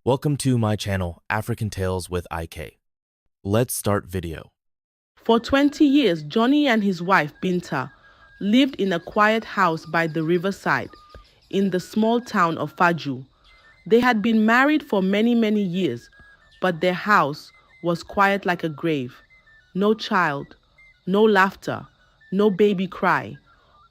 Welcome to my channel, African Tales with IK. Let's start video. For 20 years, Johnny and his wife, Binta, lived in a quiet house by the riverside in the small town of Faju. They had been married for many years, but their house was quiet like a grave. No child, no laughter, no baby cry,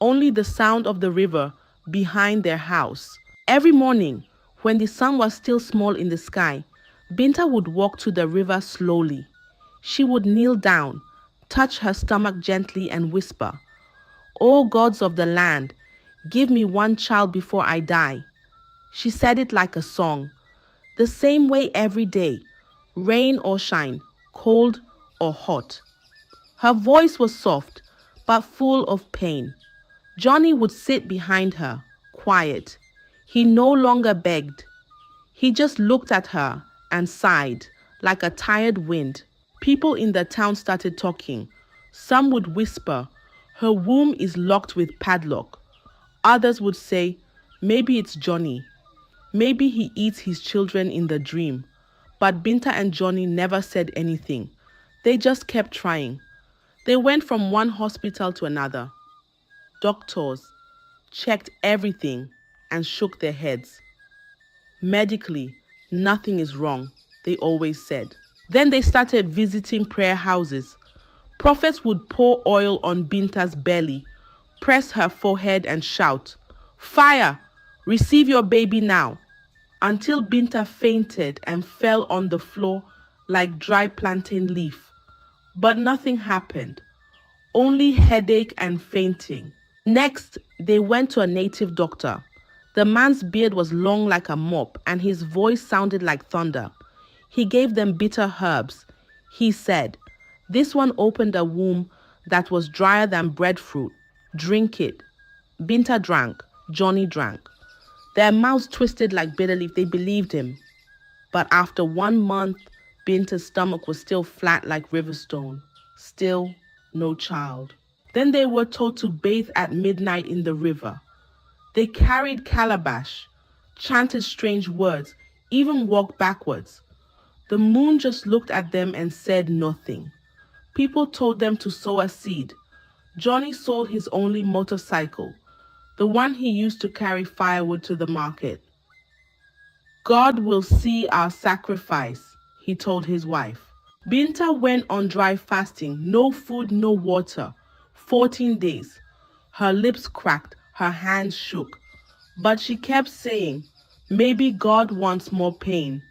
only the sound of the river behind their house. Every morning, when the sun was still small in the sky, Binta would walk to the river slowly. She would kneel down, touch her stomach gently and whisper, "O gods of the land, give me one child before I die." She said it like a song, the same way every day, rain or shine, cold or hot. Her voice was soft, but full of pain. Johnny would sit behind her, quiet. He no longer begged. He just looked at her and sighed like a tired wind. People in the town started talking. Some would whisper, "Her womb is locked with padlock." Others would say, "Maybe it's Johnny. Maybe he eats his children in the dream." But Binta and Johnny never said anything. They just kept trying. They went from one hospital to another. Doctors checked everything and shook their heads. Medically, nothing is wrong, they always said. Then they started visiting prayer houses. Prophets would pour oil on Binta's belly, press her forehead and shout, "Fire! Receive your baby now!" Until Binta fainted and fell on the floor like dry plantain leaf. But nothing happened, only headache and fainting. Next, they went to a native doctor. The man's beard was long like a mop and his voice sounded like thunder. He gave them bitter herbs. He said, "This one opened a womb that was drier than breadfruit. Drink it." Binta drank. Johnny drank. Their mouths twisted like bitter leaf. They believed him. But after 1 month, Binta's stomach was still flat like river stone. Still no child. Then they were told to bathe at midnight in the river. They carried calabash, chanted strange words, even walked backwards. The moon just looked at them and said nothing. People told them to sow a seed. Johnny sold his only motorcycle, the one he used to carry firewood to the market. "God will see our sacrifice," he told his wife. Binta went on dry fasting, no food, no water, 14 days. Her lips cracked, her hands shook. But she kept saying, "Maybe God wants more pain."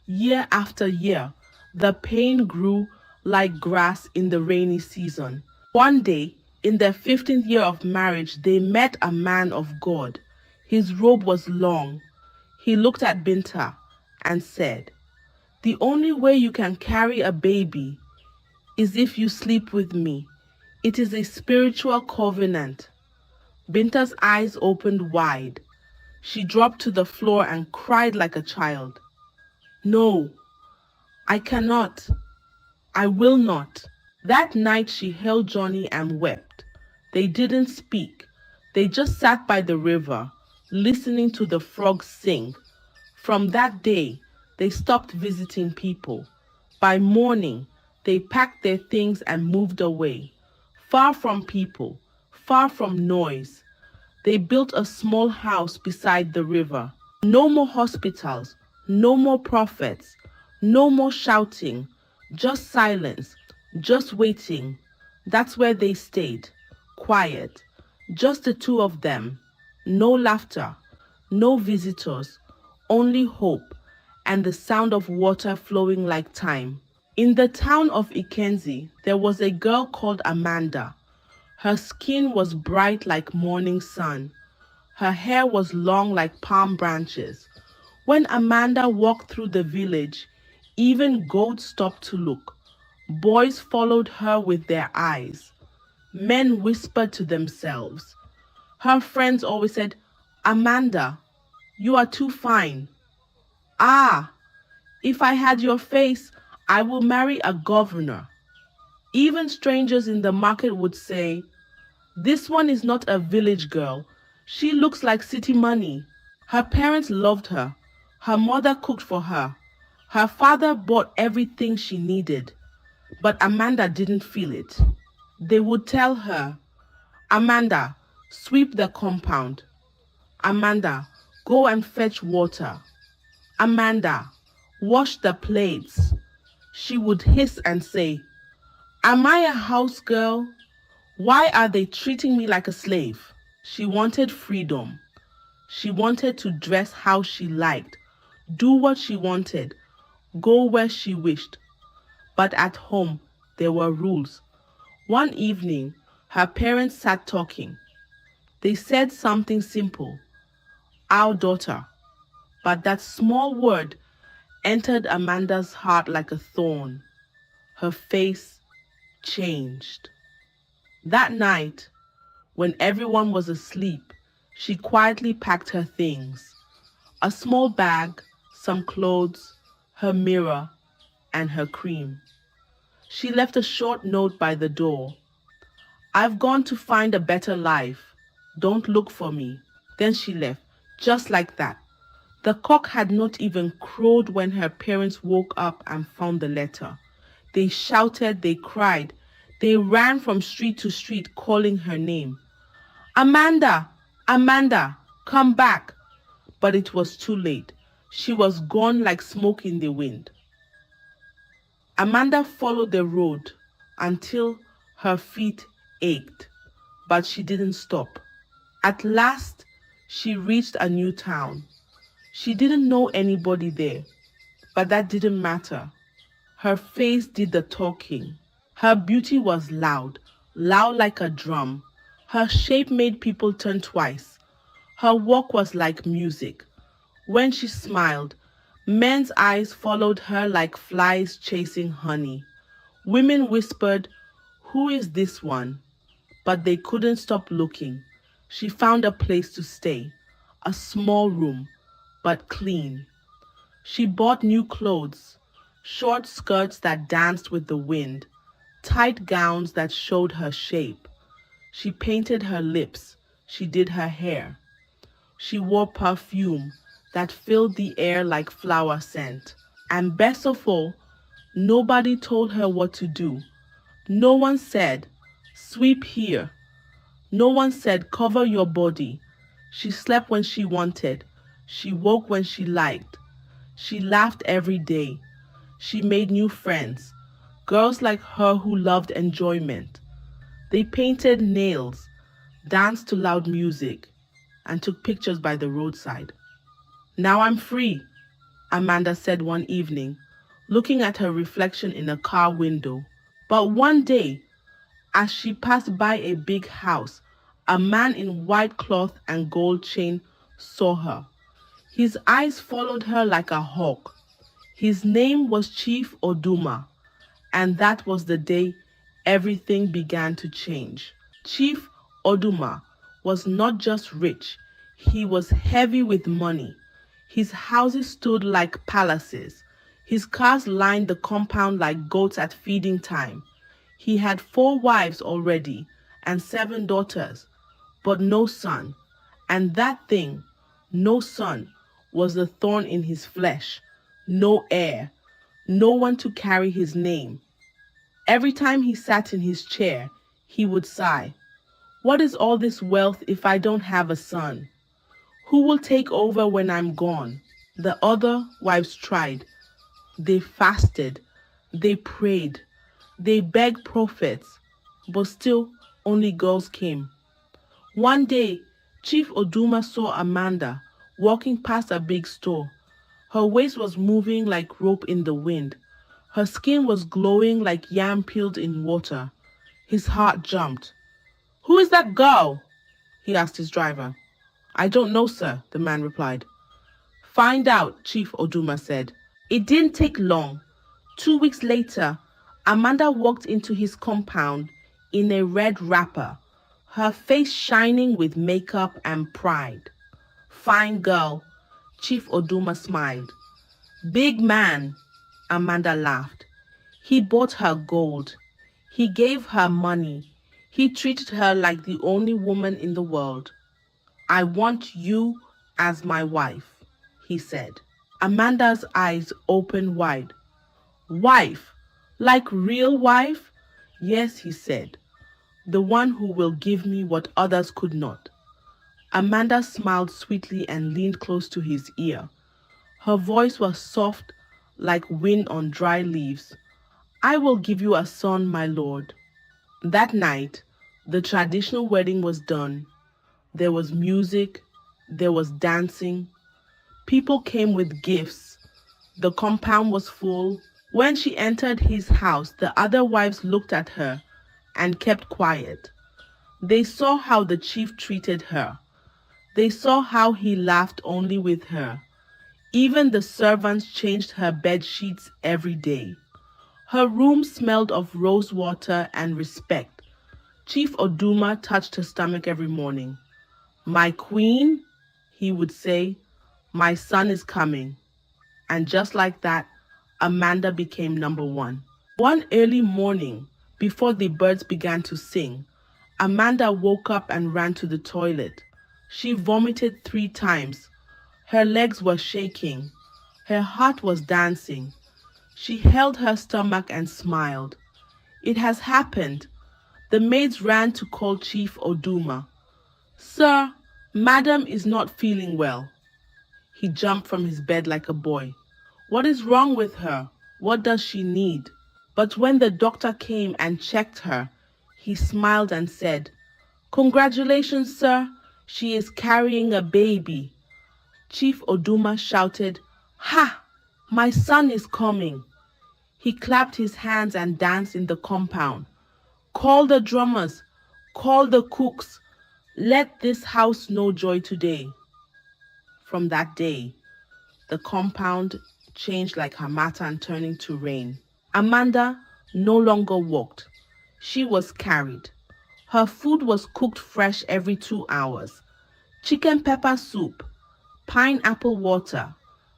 Year after year, the pain grew like grass in the rainy season. One day, in their 15th year of marriage, they met a man of God. His robe was long. He looked at Binta and said, "The only way you can carry a baby is if you sleep with me. It is a spiritual covenant." Binta's eyes opened wide. She dropped to the floor and cried like a child. "No, I cannot. I will not." That night she held Johnny and wept. They didn't speak. They just sat by the river, listening to the frogs sing. From that day, they stopped visiting people. By morning, they packed their things and moved away, far from people, far from noise. They built a small house beside the river. No more hospitals, no more prophets, no more shouting, just silence, just waiting. That's where they stayed, quiet, just the two of them. No laughter, no visitors, only hope and the sound of water flowing like time. In the town of Ikenzi, there was a girl called Amanda. Her skin was bright like morning sun. Her hair was long like palm branches. When Amanda walked through the village, even goats stopped to look. Boys followed her with their eyes. Men whispered to themselves. Her friends always said, "Amanda, you are too fine." "Ah, if I had your face, I will marry a governor." Even strangers in the market would say, "This one is not a village girl. She looks like city money." Her parents loved her. Her mother cooked for her. Her father bought everything she needed. But Amanda didn't feel it. They would tell her, Amanda, sweep the compound. Amanda, go and fetch water. Amanda, wash the plates. She would hiss and say, Am I a house girl? Why are they treating me like a slave? She wanted freedom. She wanted to dress how she liked, do what she wanted, go where she wished. But at home, there were rules. One evening, her parents sat talking. They said something simple, our daughter. But that small word entered Amanda's heart like a thorn. Her face changed. That night, when everyone was asleep, she quietly packed her things. A small bag, some clothes, her mirror, and her cream. She left a short note by the door. I've gone to find a better life. Don't look for me. Then she left, just like that. The cock had not even crowed when her parents woke up and found the letter. They shouted, they cried. They ran from street to street calling her name. Amanda! Amanda! Come back! But it was too late. She was gone like smoke in the wind. Amanda followed the road until her feet ached, but she didn't stop. At last, she reached a new town. She didn't know anybody there, but that didn't matter. Her face did the talking. Her beauty was loud, loud like a drum. Her shape made people turn twice. Her walk was like music. When she smiled, men's eyes followed her like flies chasing honey. Women whispered, Who is this one? But they couldn't stop looking. She found a place to stay, a small room, but clean. She bought new clothes, short skirts that danced with the wind, tight gowns that showed her shape. She painted her lips. She did her hair. She wore perfume that filled the air like flower scent. And best of all, nobody told her what to do. No one said, sweep here. No one said, cover your body. She slept when she wanted. She woke when she liked. She laughed every day. She made new friends, girls like her who loved enjoyment. They painted nails, danced to loud music, and took pictures by the roadside. Now I'm free, Amanda said one evening, looking at her reflection in a car window. But one day, as she passed by a big house, a man in white cloth and gold chain saw her. His eyes followed her like a hawk. His name was Chief Oduma, and that was the day everything began to change. Chief Oduma was not just rich, he was heavy with money. His houses stood like palaces. His cars lined the compound like goats at feeding time. He had 4 wives already and 7 daughters, but no son. And that thing, no son, was the thorn in his flesh. No heir, no one to carry his name. Every time he sat in his chair, he would sigh, What is all this wealth if I don't have a son? Who will take over when I'm gone? The other wives tried. They fasted. They prayed. They begged prophets. But still, only girls came. One day, Chief Oduma saw Amanda walking past a big store. Her waist was moving like rope in the wind. Her skin was glowing like yam peeled in water. His heart jumped. Who is that girl? He asked his driver. I don't know, sir, the man replied. Find out, Chief Oduma said. It didn't take long. 2 weeks later, Amanda walked into his compound in a red wrapper, her face shining with makeup and pride. Fine girl, Chief Oduma smiled. Big man, Amanda laughed. He bought her gold. He gave her money. He treated her like the only woman in the world. I want you as my wife, he said. Amanda's eyes opened wide. Wife? Like real wife? Yes, he said. The one who will give me what others could not. Amanda smiled sweetly and leaned close to his ear. Her voice was soft like wind on dry leaves. I will give you a son, my lord. That night, the traditional wedding was done. There was music, there was dancing. People came with gifts. The compound was full. When she entered his house, the other wives looked at her and kept quiet. They saw how the chief treated her. They saw how he laughed only with her. Even the servants changed her bed sheets every day. Her room smelled of rose water and respect. Chief Oduma touched her stomach every morning. My queen, he would say, my son is coming. And just like that, Amanda became number one. One early morning, before the birds began to sing, Amanda woke up and ran to the toilet. She vomited 3 times. Her legs were shaking. Her heart was dancing. She held her stomach and smiled. It has happened. The maids ran to call Chief Oduma. Sir, Madam is not feeling well. He jumped from his bed like a boy. What is wrong with her? What does she need? But when the doctor came and checked her, he smiled and said, Congratulations, sir. She is carrying a baby. Chief Oduma shouted, Ha! My son is coming. He clapped his hands and danced in the compound. Call the drummers. Call the cooks. Let this house know joy today. From that day, the compound changed like harmattan turning to rain. Amanda no longer walked. She was carried. Her food was cooked fresh every 2 hours. Chicken pepper soup, pineapple water,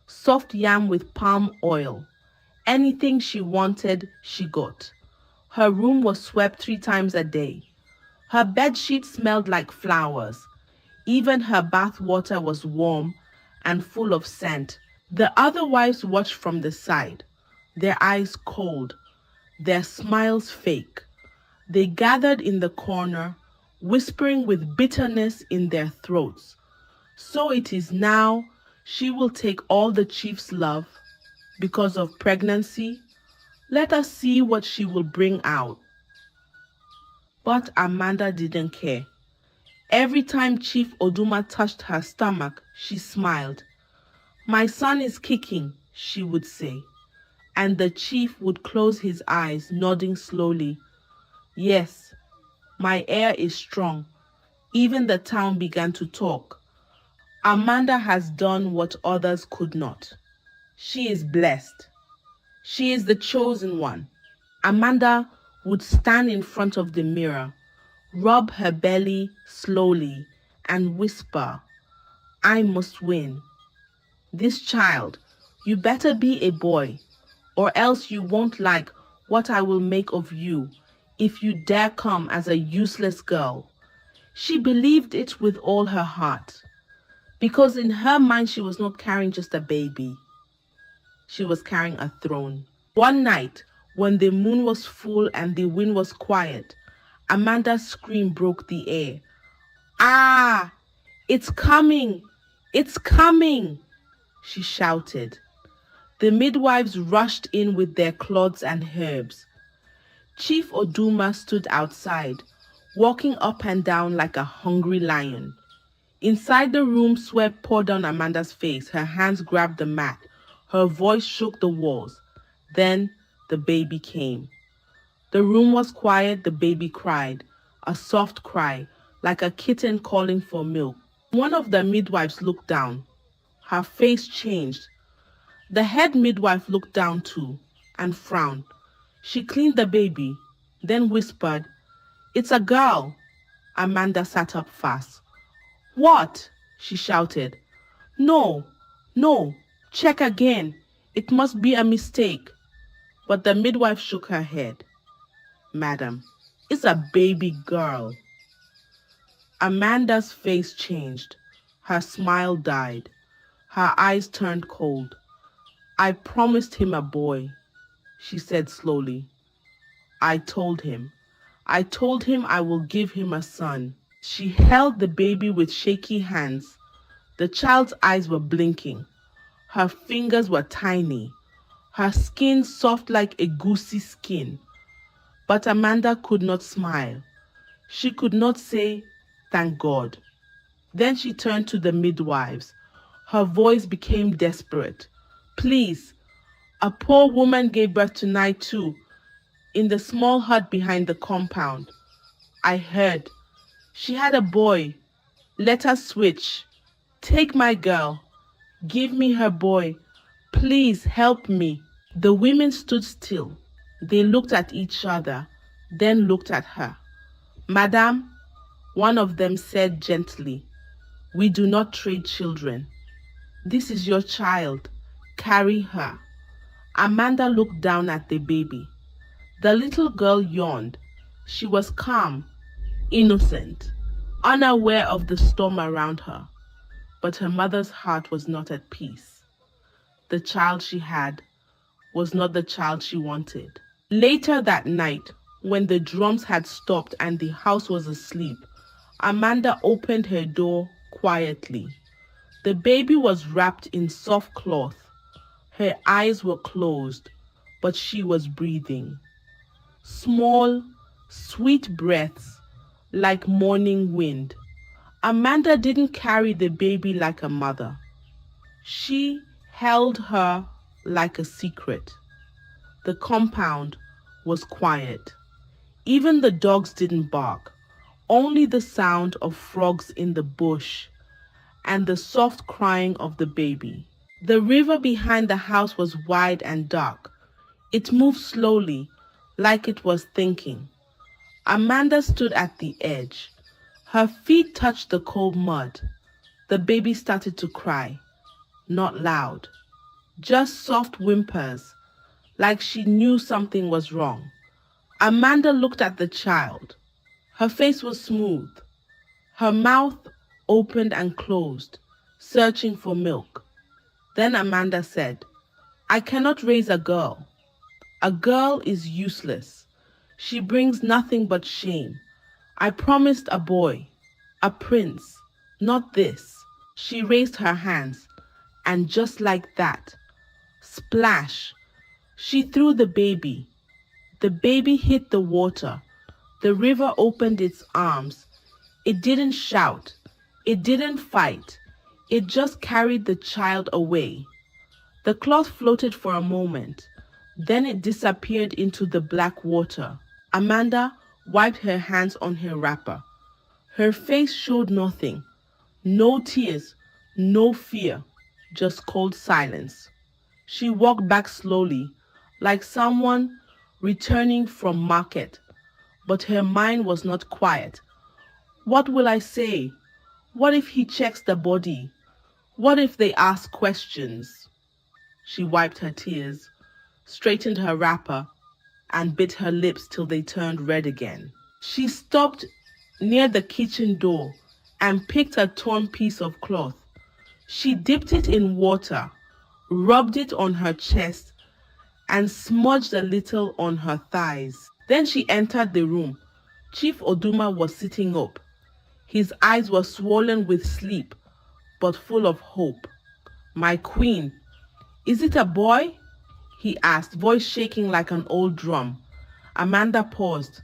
soft yam with palm oil. Anything she wanted, she got. Her room was swept 3 times a day. Her bed sheet smelled like flowers. Even her bath water was warm and full of scent. The other wives watched from the side, their eyes cold, their smiles fake. They gathered in the corner, whispering with bitterness in their throats. So it is now she will take all the chief's love because of pregnancy. Let us see what she will bring out. But Amanda didn't care. Every time Chief Oduma touched her stomach, she smiled. My son is kicking, she would say. And the chief would close his eyes, nodding slowly. Yes, my heir is strong. Even the town began to talk. Amanda has done what others could not. She is blessed. She is the chosen one. Amanda would stand in front of the mirror, rub her belly slowly, and whisper, I must win. This child, you better be a boy, or else you won't like what I will make of you if you dare come as a useless girl. She believed it with all her heart, because in her mind she was not carrying just a baby. She was carrying a throne. One night, when the moon was full and the wind was quiet, Amanda's scream broke the air. Ah! It's coming! It's coming! She shouted. The midwives rushed in with their cloths and herbs. Chief Oduma stood outside, walking up and down like a hungry lion. Inside the room, sweat poured on Amanda's face. Her hands grabbed the mat. Her voice shook the walls. Then the baby came. The room was quiet. The baby cried, a soft cry, like a kitten calling for milk. One of the midwives looked down. Her face changed. The head midwife looked down too and frowned. She cleaned the baby, then whispered, It's a girl. Amanda sat up fast. What? She shouted. No, no, check again. It must be a mistake. But the midwife shook her head. Madam, it's a baby girl. Amanda's face changed. Her smile died. Her eyes turned cold. I promised him a boy, she said slowly. I told him. I told him I will give him a son. She held the baby with shaky hands. The child's eyes were blinking. Her fingers were tiny. Her skin soft like a goosey skin. But Amanda could not smile. She could not say, thank God. Then she turned to the midwives. Her voice became desperate. Please, a poor woman gave birth tonight too, in the small hut behind the compound. I heard. She had a boy. Let us switch. Take my girl. Give me her boy. Please help me. The women stood still. They looked at each other, then looked at her. Madam, one of them said gently, we do not trade children. This is your child. Carry her. Amanda looked down at the baby. The little girl yawned. She was calm, innocent, unaware of the storm around her. But her mother's heart was not at peace. The child she had was not the child she wanted. Later that night, when the drums had stopped and the house was asleep, Amanda opened her door quietly. The baby was wrapped in soft cloth. Her eyes were closed, but she was breathing. Small, sweet breaths like morning wind. Amanda didn't carry the baby like a mother. She held her like a secret. The compound was quiet. Even the dogs didn't bark, only the sound of frogs in the bush and the soft crying of the baby. The river behind the house was wide and dark. It moved slowly, like it was thinking. Amanda stood at the edge. Her feet touched the cold mud. The baby started to cry, not loud, just soft whimpers, like she knew something was wrong. Amanda looked at the child. Her face was smooth. Her mouth opened and closed, searching for milk. Then Amanda said, I cannot raise a girl. A girl is useless. She brings nothing but shame. I promised a boy, a prince, not this. She raised her hands, and just like that, splash, she threw the baby. The baby hit the water. The river opened its arms. It didn't shout. It didn't fight. It just carried the child away. The cloth floated for a moment. Then it disappeared into the black water. Amanda wiped her hands on her wrapper. Her face showed nothing. No tears, no fear, just cold silence. She walked back slowly, like someone returning from market. But her mind was not quiet. What will I say? What if he checks the body? What if they ask questions? She wiped her tears, straightened her wrapper, and bit her lips till they turned red again. She stopped near the kitchen door and picked a torn piece of cloth. She dipped it in water, rubbed it on her chest, and smudged a little on her thighs. Then she entered the room. Chief Oduma was sitting up. His eyes were swollen with sleep, but full of hope. My queen, is it a boy? He asked, voice shaking like an old drum. Amanda paused.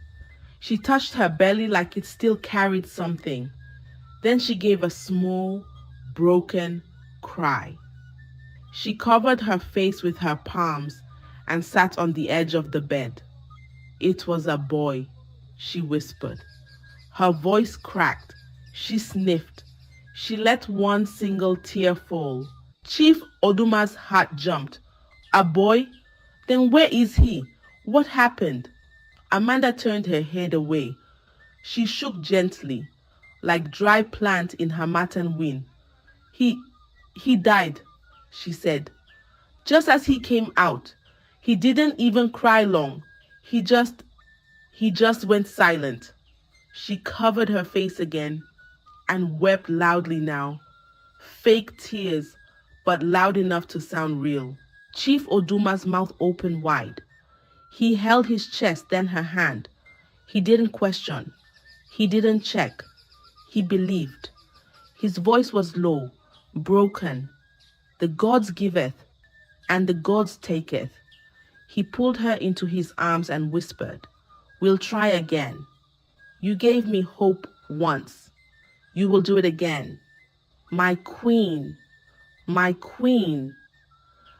She touched her belly like it still carried something. Then she gave a small, broken cry. She covered her face with her palms and sat on the edge of the bed. It was a boy, she whispered. Her voice cracked. She sniffed. She let one single tear fall. Chief Oduma's heart jumped. A boy? Then where is he? What happened? Amanda turned her head away. She shook gently, like dry plant in Harmattan wind. He died, she said. Just as he came out. He didn't even cry long. He just went silent. She covered her face again and wept loudly now. Fake tears, but loud enough to sound real. Chief Oduma's mouth opened wide. He held his chest, then her hand. He didn't question. He didn't check. He believed. His voice was low, broken. The gods giveth, and the gods taketh. He pulled her into his arms and whispered, "We'll try again. You gave me hope once. You will do it again. My queen, my queen."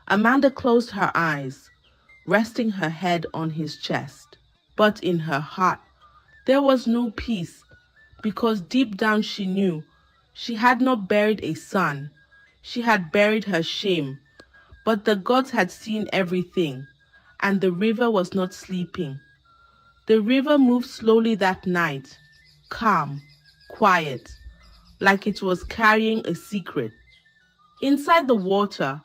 Amanda closed her eyes, resting her head on his chest. But in her heart, there was no peace, because deep down she knew she had not buried a son. She had buried her shame. But the gods had seen everything, and the river was not sleeping. The river moved slowly that night, calm, quiet, like it was carrying a secret. Inside the water,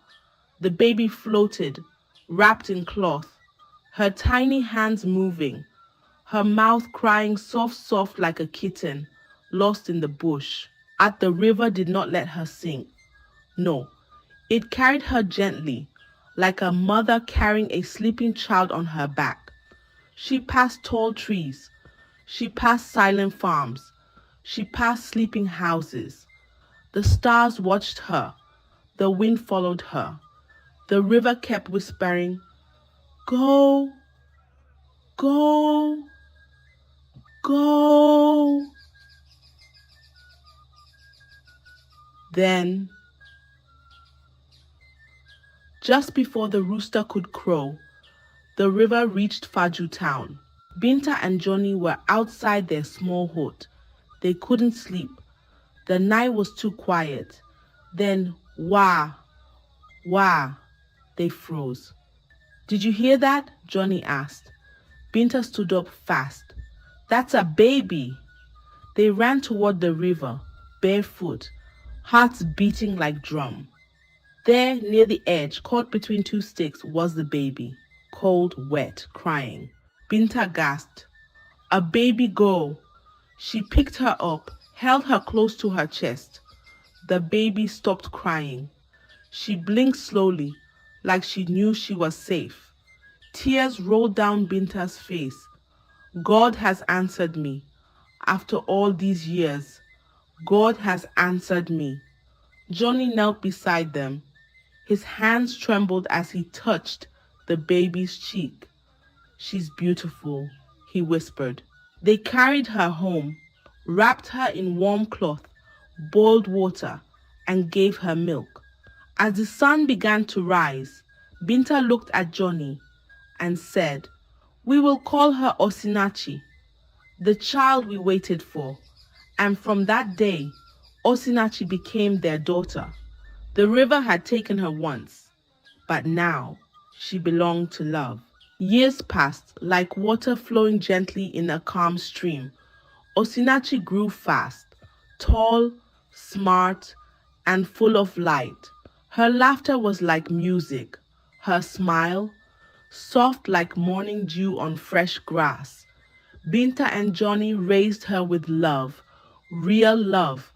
the baby floated, wrapped in cloth, her tiny hands moving, her mouth crying soft like a kitten lost in the bush. At the river did not let her sink. No, it carried her gently, like a mother carrying a sleeping child on her back. She passed tall trees. She passed silent farms. She passed sleeping houses. The stars watched her. The wind followed her. The river kept whispering, "Go, go, go." Then, just before the rooster could crow, the river reached Faju town. Binta and Johnny were outside their small hut. They couldn't sleep. The night was too quiet. Then, wah, wah, they froze. "Did you hear that?" Johnny asked. Binta stood up fast. "That's a baby." They ran toward the river, barefoot, hearts beating like drum. There, near the edge, caught between two sticks, was the baby, cold, wet, crying. Binta gasped, "A baby girl." She picked her up, held her close to her chest. The baby stopped crying. She blinked slowly, like she knew she was safe. Tears rolled down Binta's face. "God has answered me. After all these years, God has answered me." Johnny knelt beside them. His hands trembled as he touched the baby's cheek. "She's beautiful," he whispered. They carried her home, wrapped her in warm cloth, boiled water, and gave her milk. As the sun began to rise, Binta looked at Johnny and said, "We will call her Osinachi, the child we waited for." And from that day, Osinachi became their daughter. The river had taken her once, but now she belonged to love. Years passed, like water flowing gently in a calm stream. Osinachi grew fast, tall, smart, and full of light. Her laughter was like music, her smile, soft like morning dew on fresh grass. Binta and Johnny raised her with love, real love,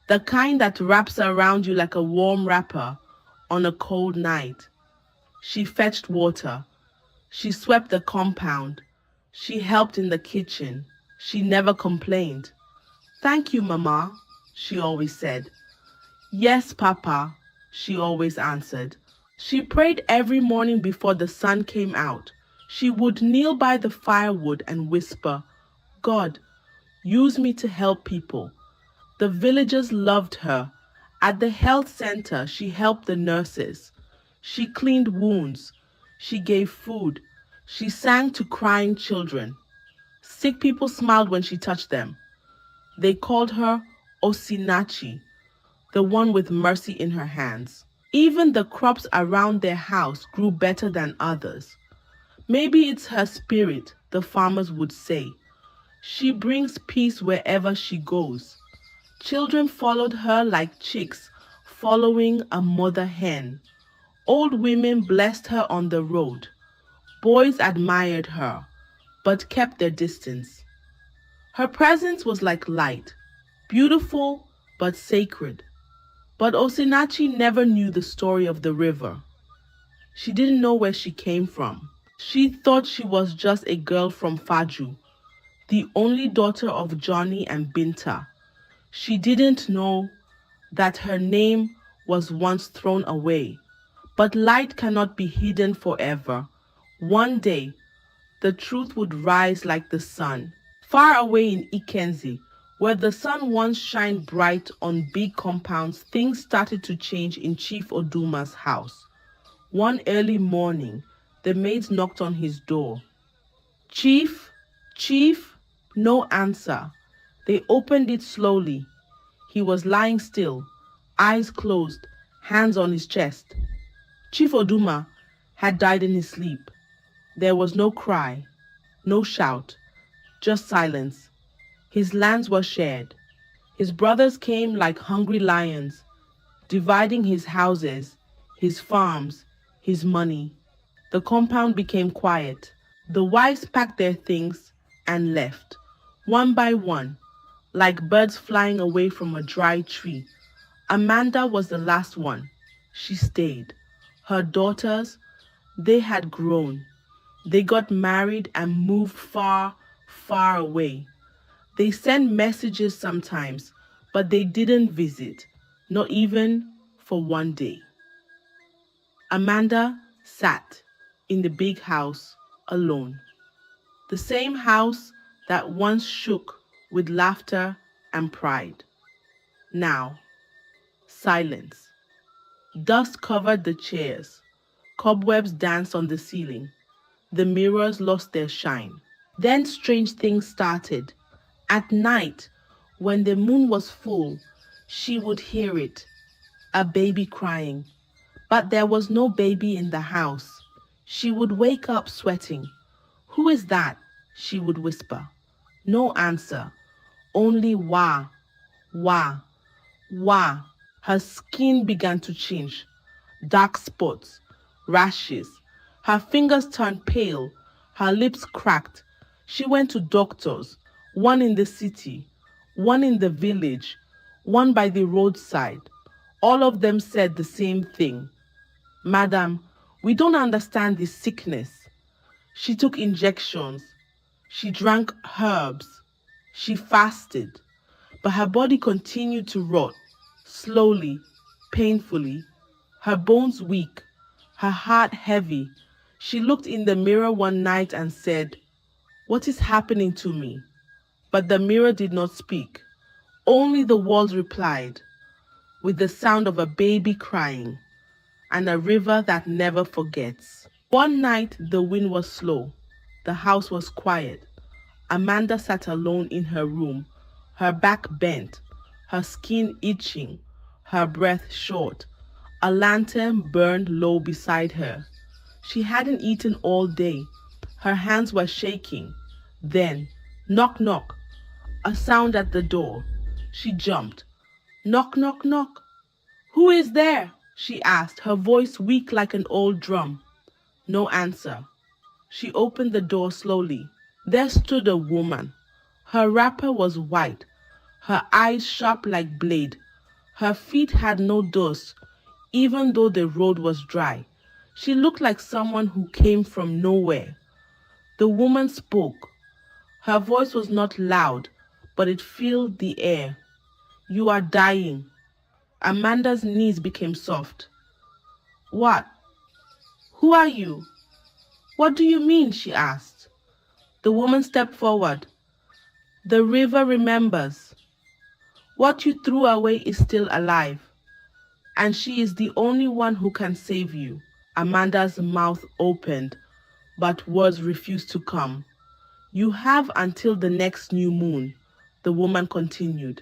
the kind that wraps around you like a warm wrapper on a cold night. She fetched water. She swept the compound. She helped in the kitchen. She never complained. "Thank you, Mama," she always said. "Yes, Papa," she always answered. She prayed every morning before the sun came out. She would kneel by the firewood and whisper, "God, use me to help people." The villagers loved her. At the health center, she helped the nurses. She cleaned wounds. She gave food. She sang to crying children. Sick people smiled when she touched them. They called her Osinachi, the one with mercy in her hands. Even the crops around their house grew better than others. "Maybe it's her spirit," the farmers would say. "She brings peace wherever she goes." Children followed her like chicks following a mother hen. Old women blessed her on the road. Boys admired her, but kept their distance. Her presence was like light, beautiful but sacred. But Osinachi never knew the story of the river. She didn't know where she came from. She thought she was just a girl from Faju, the only daughter of Johnny and Binta. She didn't know that her name was once thrown away. But light cannot be hidden forever. One day, the truth would rise like the sun. Far away in Ikenzi, where the sun once shined bright on big compounds, things started to change in Chief Oduma's house. One early morning, the maids knocked on his door. Chief, Chief, no answer. They opened it slowly. He was lying still, eyes closed, hands on his chest. Chief Oduma had died in his sleep. There was no cry, no shout, just silence. His lands were shared. His brothers came like hungry lions, dividing his houses, his farms, his money. The compound became quiet. The wives packed their things and left, one by one, like birds flying away from a dry tree. Amanda was the last one. She stayed. Her daughters, they had grown. They got married and moved far, far away. They sent messages sometimes, but they didn't visit, not even for one day. Amanda sat in the big house alone. The same house that once shook with laughter and pride. Now, silence. Dust covered the chairs. Cobwebs danced on the ceiling. The mirrors lost their shine. Then strange things started. At night, when the moon was full, she would hear it, a baby crying. But there was no baby in the house. She would wake up sweating. "Who is that?" she would whisper. No answer, only wah, wah, wah. Her skin began to change. Dark spots, rashes. Her fingers turned pale. Her lips cracked. She went to doctors, one in the city, one in the village, one by the roadside. All of them said the same thing. "Madam, we don't understand this sickness." She took injections. She drank herbs. She fasted. But her body continued to rot, slowly, painfully, her bones weak, her heart heavy. She looked in the mirror one night and said, "What is happening to me?" But the mirror did not speak. Only the walls replied, with the sound of a baby crying and a river that never forgets. One night the wind was slow. The house was quiet. Amanda sat alone in her room, her back bent, her skin itching, her breath short. A lantern burned low beside her. She hadn't eaten all day. Her hands were shaking. Then, knock, knock, a sound at the door. She jumped. Knock, knock, knock. "Who is there?" she asked, her voice weak like an old drum. No answer. She opened the door slowly. There stood a woman. Her wrapper was white, her eyes sharp like blade. Her feet had no dust, even though the road was dry. She looked like someone who came from nowhere. The woman spoke. Her voice was not loud, but it filled the air. "You are dying." Amanda's knees became soft. "What? Who are you? What do you mean?" she asked. The woman stepped forward. "The river remembers. What you threw away is still alive, and she is the only one who can save you." Amanda's mouth opened, but words refused to come. "You have until the next new moon," the woman continued.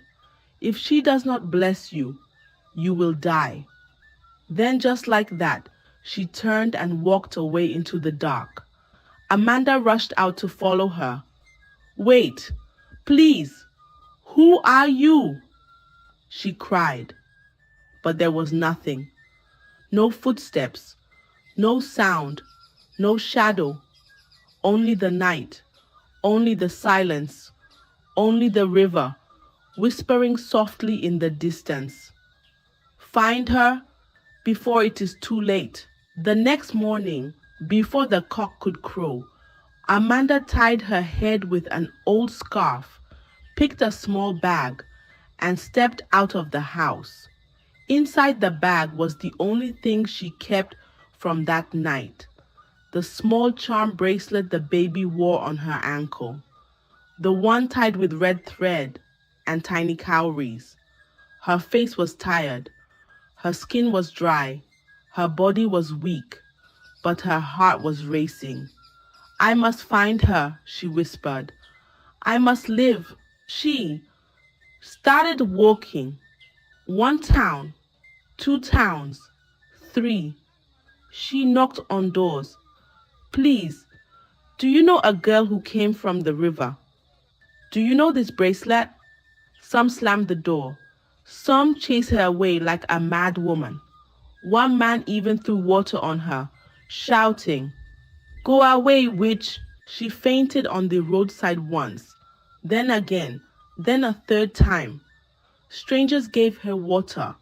"If she does not bless you, you will die." Then, just like that, she turned and walked away into the dark. Amanda rushed out to follow her. "Wait, please, who are you?" she cried. But there was nothing. No footsteps, no sound, no shadow. Only the night, only the silence, only the river, whispering softly in the distance. "Find her before it is too late." The next morning, before the cock could crow, Amanda tied her head with an old scarf, picked a small bag, and stepped out of the house. Inside the bag was the only thing she kept from that night, the small charm bracelet the baby wore on her ankle, the one tied with red thread and tiny cowries. Her face was tired, her skin was dry, her body was weak, but her heart was racing. I must find her, she whispered. I must live. She started walking. One town, two towns, three. She knocked on doors. Please, do you know a girl who came from the river? Do you know this bracelet? Some slammed the door. Some chased her away like a mad woman. One man even threw water on her, shouting, Go away, witch! She fainted on the roadside once, then again, then a third time. Strangers gave her water.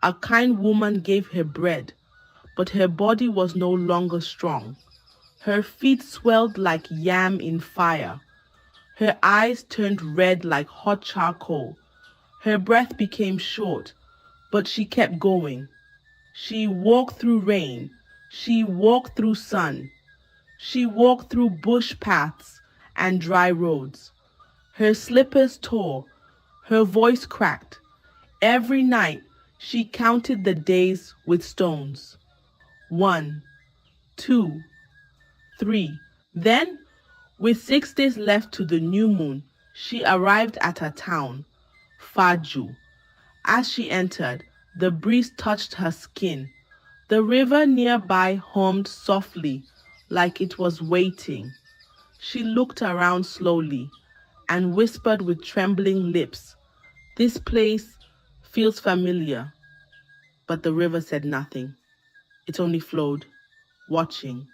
A kind woman gave her bread, but her body was no longer strong. Her feet swelled like yam in fire. Her eyes turned red like hot charcoal. Her breath became short, but she kept going. She walked through rain. She walked through sun. She walked through bush paths and dry roads. Her slippers tore. Her voice cracked. Every night she counted the days with stones. 1, 2, 3. Then, with 6 days left to the new moon, she arrived at a town, Faju. As she entered, the breeze touched her skin. The river nearby hummed softly, like it was waiting. She looked around slowly and whispered with trembling lips, This place feels familiar. But the river said nothing. It only flowed, watching,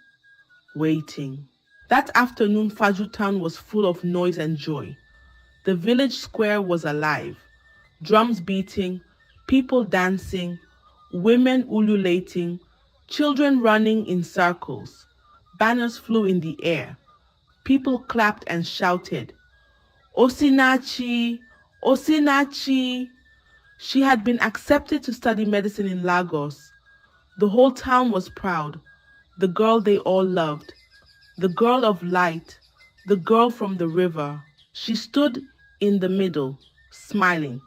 waiting. That afternoon, Faju town was full of noise and joy. The village square was alive, drums beating, people dancing, women ululating, children running in circles. Banners flew in the air. People clapped and shouted, Osinachi! Osinachi! She had been accepted to study medicine in Lagos. The whole town was proud. The girl they all loved. The girl of light. The girl from the river. She stood in the middle, smiling,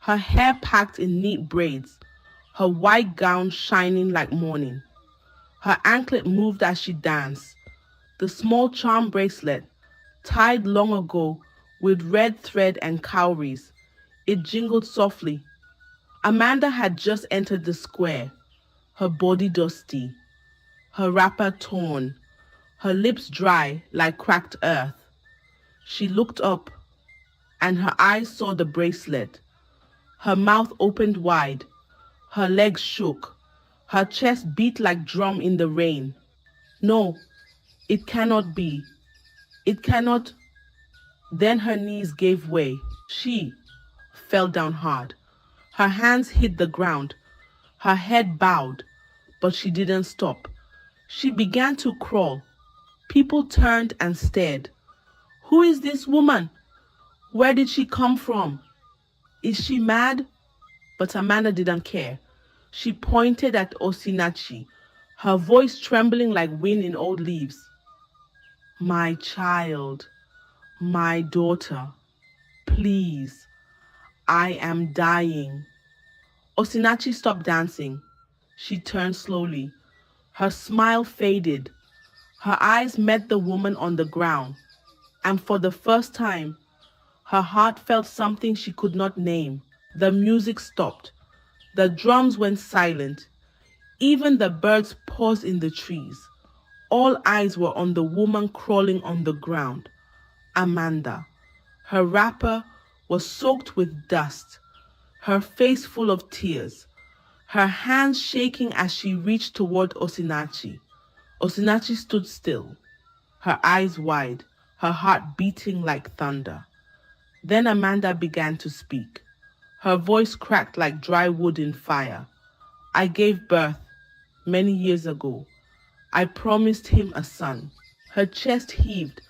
her hair packed in neat braids, her white gown shining like morning. Her anklet moved as she danced. The small charm bracelet, tied long ago with red thread and cowries, it jingled softly. Amanda had just entered the square, her body dusty, her wrapper torn, her lips dry like cracked earth. She looked up, and her eyes saw the bracelet. Her mouth opened wide, her legs shook, her chest beat like drum in the rain. No, it cannot be. It cannot. Then her knees gave way. She fell down hard. Her hands hit the ground. Her head bowed, but she didn't stop. She began to crawl. People turned and stared. Who is this woman? Where did she come from? Is she mad? But Amanda didn't care. She pointed at Osinachi, her voice trembling like wind in old leaves. My child, my daughter, please, I am dying. Osinachi stopped dancing. She turned slowly. Her smile faded. Her eyes met the woman on the ground, and for the first time, her heart felt something she could not name. The music stopped. The drums went silent. Even the birds paused in the trees. All eyes were on the woman crawling on the ground. Amanda. Her wrapper was soaked with dust, her face full of tears, her hands shaking as she reached toward Osinachi. Osinachi stood still, her eyes wide, her heart beating like thunder. Then Amanda began to speak. Her voice cracked like dry wood in fire. I gave birth. many years ago. I promised him a son. Her chest heaved.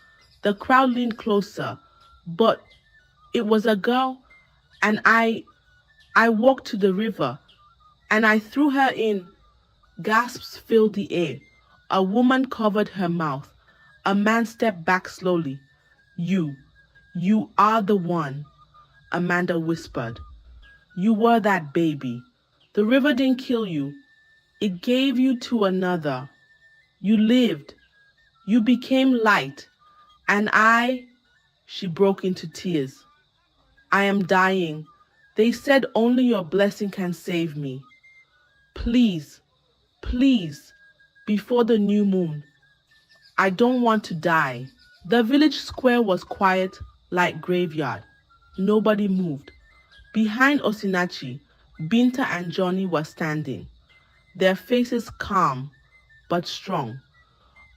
The crowd leaned closer, but it was a girl, and I walked to the river, and I threw her in. Gasps filled the air. A woman covered her mouth. A man stepped back slowly. You are the one, Amanda whispered. You were that baby. The river didn't kill you. It gave you to another. You lived. You became light. And she broke into tears. I am dying. They said only your blessing can save me. Please, please, before the new moon. I don't want to die. The village square was quiet like graveyard. Nobody moved. Behind Osinachi, Binta and Johnny were standing, their faces calm but strong.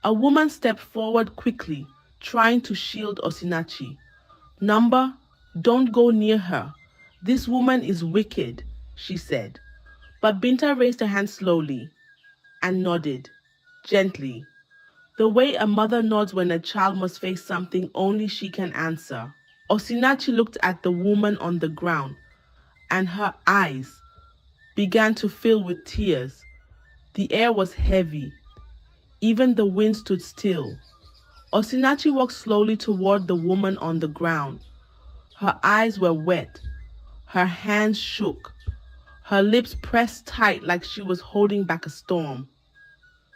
A woman stepped forward quickly, trying to shield Osinachi. Number, don't go near her. This woman is wicked, she said. But Binta raised her hand slowly and nodded, gently, the way a mother nods when a child must face something only she can answer. Osinachi looked at the woman on the ground, and her eyes began to fill with tears. The air was heavy. Even the wind stood still. Osinachi walked slowly toward the woman on the ground. Her eyes were wet. Her hands shook. Her lips pressed tight like she was holding back a storm.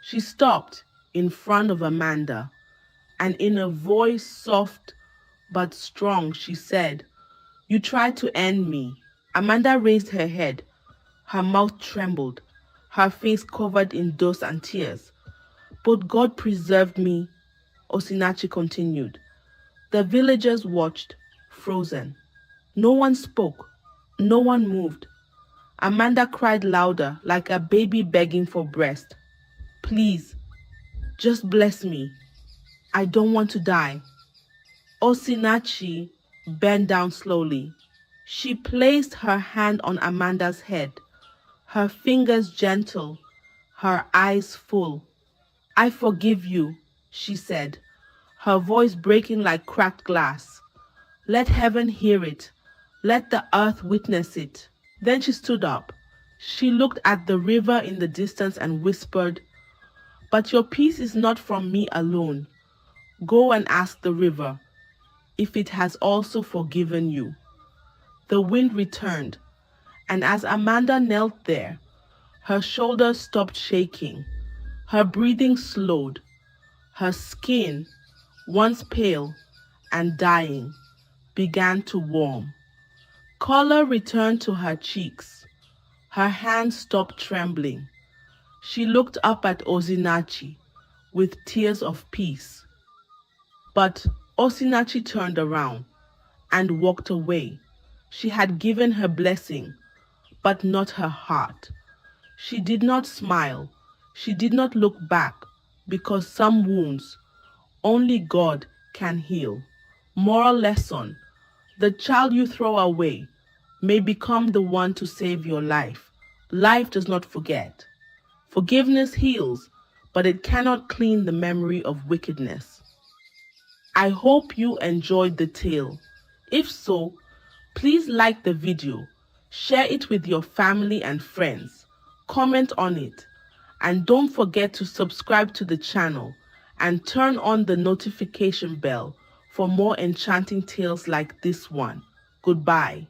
She stopped in front of Amanda, and in a voice soft but strong, she said, You tried to end me. Amanda raised her head. Her mouth trembled, her face covered in dust and tears. But God preserved me, Osinachi continued. The villagers watched, frozen. No one spoke. No one moved. Amanda cried louder, like a baby begging for breast. Please, just bless me. I don't want to die. Osinachi bent down slowly. She placed her hand on Amanda's head, her fingers gentle, her eyes full. I forgive you, she said, her voice breaking like cracked glass. Let heaven hear it. Let the earth witness it. Then she stood up. She looked at the river in the distance and whispered, But your peace is not from me alone. Go and ask the river if it has also forgiven you. The wind returned, and as Amanda knelt there, her shoulders stopped shaking, her breathing slowed, her skin, once pale and dying, began to warm. Color returned to her cheeks. Her hands stopped trembling. She looked up at Osinachi with tears of peace. But Osinachi turned around and walked away. She had given her blessing, but not her heart. She did not smile. She did not look back, because some wounds only God can heal. Moral lesson: the child you throw away may become the one to save your life. Life does not forget. Forgiveness heals, but it cannot clean the memory of wickedness. I hope you enjoyed the tale. If so, please like the video, share it with your family and friends, comment on it, and don't forget to subscribe to the channel and turn on the notification bell for more enchanting tales like this one. Goodbye.